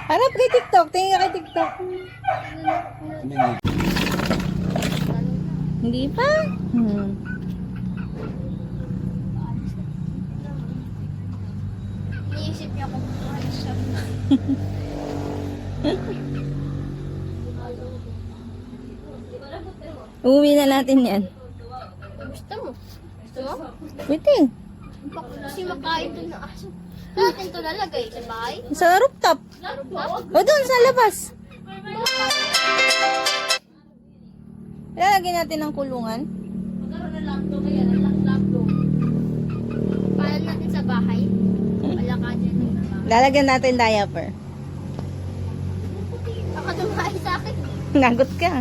Harap kay TikTok. Tingin ka kay TikTok. Hindi pa? Iniisip niya kung ano siya. Uuwi na natin yan. Gusto mo? Gusto mo? Pwede. Kasi makain doon ng aso. Saan natin ito nalagay? Sa bahay? Sa rooftop. O doon sa labas. Lalagyan natin ng kulungan. Paano natin sa bahay? Wala ka dyan. Lalagyan natin diaper. Baka dumahay sa akin. Nagot ka.